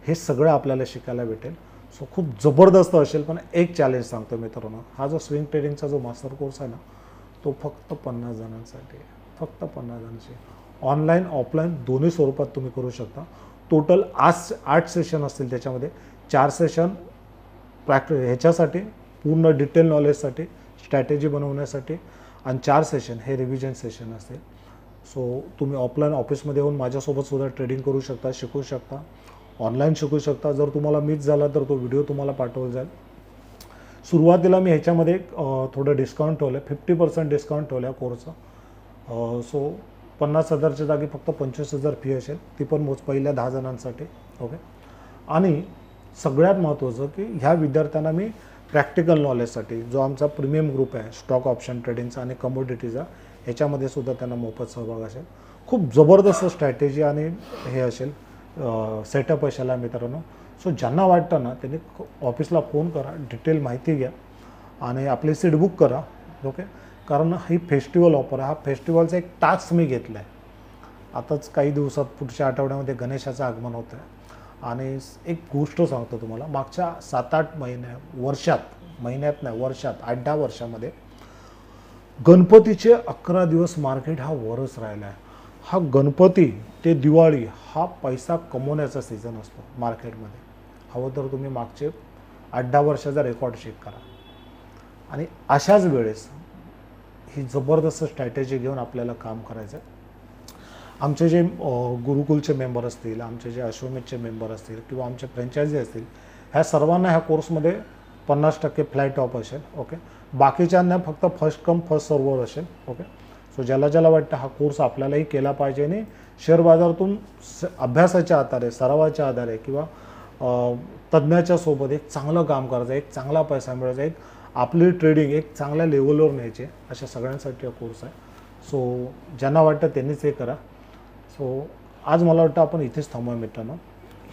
हे सगळं आपल्याला शिकायला भेटेल. सो खूप जबरदस्त असेल. पण एक चॅलेंज सांगतो मित्रांनो, हा जो स्विंग ट्रेडिंगचा जो मास्टर कोर्स आहे ना तो फक्त 50 जणांसाठी, फक्त 50 जणांची. ऑनलाईन ऑफलाईन दोन्ही स्वरूपात तुम्ही करू शकता. टोटल 8 सेशन असतील, त्याच्यामध्ये 4 सेशन ह्याच्यासाठी पूर्ण डिटेल नॉलेजसाठी, स्ट्रॅटेजी बनवण्यासाठी, आणि 4 सेशन हे रिव्हिजन सेशन असतील. सो तुम्ही ऑफलाईन ऑफिसमध्ये येऊन माझ्यासोबत सुद्धा ट्रेडिंग करू शकता, शिकू शकता, ऑनलाईन शिकू शकता. जर तुम्हाला मिस झाला तर तो व्हिडिओ तुम्हाला पाठवला जाईल. सुरुवातीला मी ह्याच्यामध्ये थोडं डिस्काउंट ठेवलं आहे, 50% डिस्काउंट ठेवलं आहे कोर्सचं. सो 50,000च्या जागी फक्त 25,000 फी असेल, ती पण पहिल्या 10 जणांसाठी. ओके. आणि सगळ्यात महत्त्वाचं की ह्या विद्यार्थ्यांना मी प्रॅक्टिकल नॉलेजसाठी जो आमचा प्रीमियम ग्रुप आहे स्टॉक ऑप्शन ट्रेडिंगचा आणि कमोडिटीचा, ह्याच्यामध्ये सुद्धा त्यांना मोफत सहभाग असेल. खूप जबरदस्त स्ट्रॅटेजी आणि हे असेल, सेटअप असेल मित्रांनो. सो ज्यांना वाटतं ना त्यांनी ऑफिसला फोन करा, डिटेल माहिती घ्या आणि आपली सीट बुक करा. ओके. कारण ही फेस्टिवल ऑफर आहे. हा फेस्टिवलचा एक टास्क मी घेतला आहे. आताच काही दिवसात पुढच्या आठवड्यामध्ये गणेशाचं आगमन होतं आहे. आणि एक गोष्ट सांगतो तुम्हाला, मागच्या 7-8 महिन्यात नाही वर्षात 8-10 वर्षामध्ये गणपतीचे 11 दिवस मार्केट हा वरच राहिला आहे. हा गणपती ते दिवाळी हा पैसा कमवण्याचा सीझन असतो मार्केटमध्ये. हवं तर तुम्ही मागचे 8-10 वर्षाचा रेकॉर्ड चेक करा. आणि अशाच वेळेस ही जबरदस्त स्ट्रॅटेजी घेऊन आपल्याला काम करायचं आहे. आमचे जे गुरुकुलचे मेंबर असतील, आमचे जे अश्वमेधचे मेंबर असतील किंवा आमचे फ्रँचायझी असतील, ह्या सर्वांना ह्या कोर्समध्ये 50% फ्लॅट ऑफ असेल. ओके. बाकीच्यांना फक्त फर्स्ट कम फर्स्ट सर्व्हर असेल. ओके. सो ज्याला वाटतं हा कोर्स आपल्यालाही केला पाहिजे आणि शेअर बाजारातून अभ्यासाच्या आधारे, सरावाच्या आधारे किंवा तज्ज्ञाच्या सोबत एक चांगलं काम करायचं, एक चांगला पैसा मिळवायचा, एक आपली ट्रेडिंग एक चांगल्या लेवलवर न्यायचे, अशा सगळ्यांसाठी हा कोर्स आहे. सो ज्यांना वाटतं त्यांनीच हे करा. सो आज मला वाटतं आपण इथेच थांबूया मित्रांनो.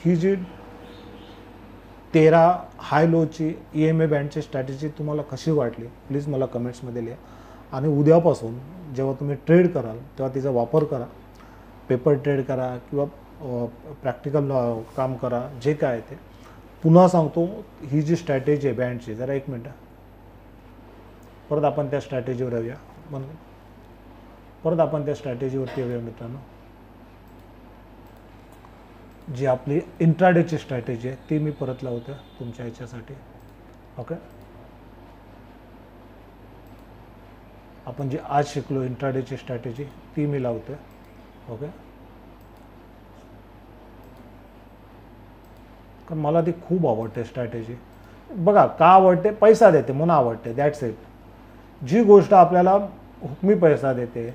ही जी 13 हाय लोची EMA बँडची स्ट्रॅटेजी तुम्हाला कशी वाटली प्लीज मला कमेंट्समध्ये लिहा. आणि उद्यापासून जेव्हा तुम्ही ट्रेड कराल तेव्हा तिचा वापर करा. पेपर ट्रेड करा किंवा प्रॅक्टिकल काम करा, जे काय ते. पुन्हा सांगतो, ही जी स्ट्रॅटेजी आहे बँडची, जरा एक मिनटं परत आपण त्या स्ट्रॅटेजीवर येऊया. परत आपण त्या स्ट्रॅटेजीवरती येऊया मित्रांनो. जी आपली इंट्राडेची स्ट्रॅटेजी आहे ती मी परत लावतो तुमच्या ह्याच्यासाठी. ओके. आपण जी आज शिकलो इंट्राडेची स्ट्रॅटेजी ती मी लावतो. ओके. कारण मला ती खूप आवडते स्ट्रॅटेजी. बघा का आवडते, पैसा देते म्हणून आवडते, दॅट्स इट. जी गोष्ट आपल्याला हुकमी पैसा देते,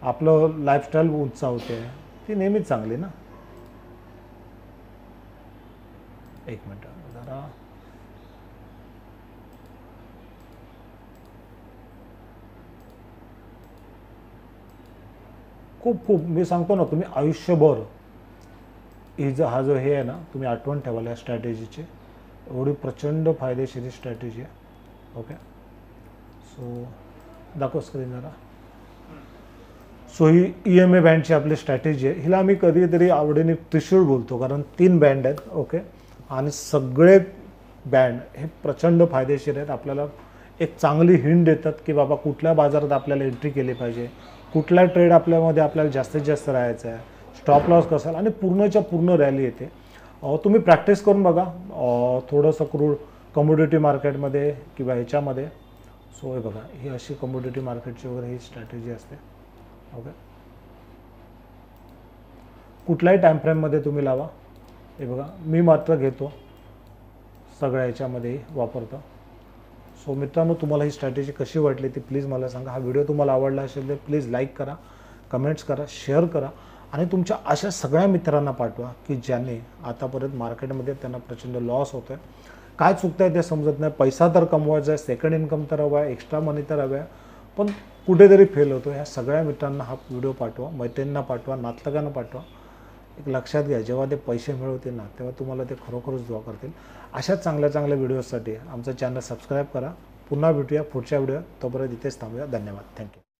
आपलं लाईफस्टाईल उंचावते, ती नेहमीच चांगली ना. एक मिनट जरा खूप मी सांगतो ना, तुम्ही आयुष्यभर हा जो हे आहे ना, तुम्ही आठवण ठेवाल या स्ट्रॅटेजीची. एवढी प्रचंड फायदेशीर स्ट्रॅटेजी आहे. ओके. सो दाखव स्क्रीन जरा. सो ही EMA बँडची आपली स्ट्रॅटेजी आहे. हिला मी कधीतरी आवडीने त्रिशूळ बोलतो, कारण 3 बँड आहेत. ओके. आणि सगळे बँड हे प्रचंड फायदेशीर आहेत. आपल्याला एक चांगली हिंट देतात की बाबा कुठल्या बाजारात आपल्याला एंट्री केली पाहिजे, कुठला ट्रेड आपल्याला जास्तीत जास्त राहायचा आहे, स्टॉप लॉस कसा, आणि पूर्णच्या पूर्ण रॅली येते. तुम्ही प्रॅक्टिस करून बघा थोडंसं क्रूड कमोडिटी मार्केटमध्ये किंवा ह्याच्यामध्ये. सो हे बघा, ही अशी कमोडिटी मार्केटची वगैरे ही स्ट्रॅटेजी असते. ओके, कुठल्याही टाईम फ्रेममध्ये तुम्ही लावा. हे बघा मी मात्र घेतो सगळ्या याच्यामध्ये वापरतो. सो मित्रांनो, तुम्हाला ही स्ट्रॅटेजी कशी वाटली ती प्लीज मला सांगा. हा व्हिडिओ तुम्हाला आवडला असेल तर प्लीज लाईक करा, कमेंट्स करा, शेअर करा आणि तुमच्या अशा सगळ्या मित्रांना पाठवा की ज्याने आतापर्यंत मार्केटमध्ये त्यांना प्रचंड लॉस होतो आहे. काय चुकतं आहे ते समजत नाही. पैसा तर कमवायचा आहे, सेकंड इन्कम तर हवा आहे, एक्स्ट्रा मनी तर हवं आहे, पण कुठेतरी फेल होतो. ह्या सगळ्या मित्रांना हा व्हिडिओ पाठवा, मैत्रिणींना पाठवा, नातलगांना पाठवा. एक लक्षात घ्या, जेव्हा ते पैसे मिळवतील ना तेव्हा तुम्हाला ते खरोखरच दुआ करतील. अशा चांगल्या चांगल्या व्हिडिओसाठी आमचं चॅनल सबस्क्राईब करा. पुन्हा भेटूया पुढच्या व्हिडिओ. तोपर्यंत इथेच थांबूया. धन्यवाद. थँक्यू.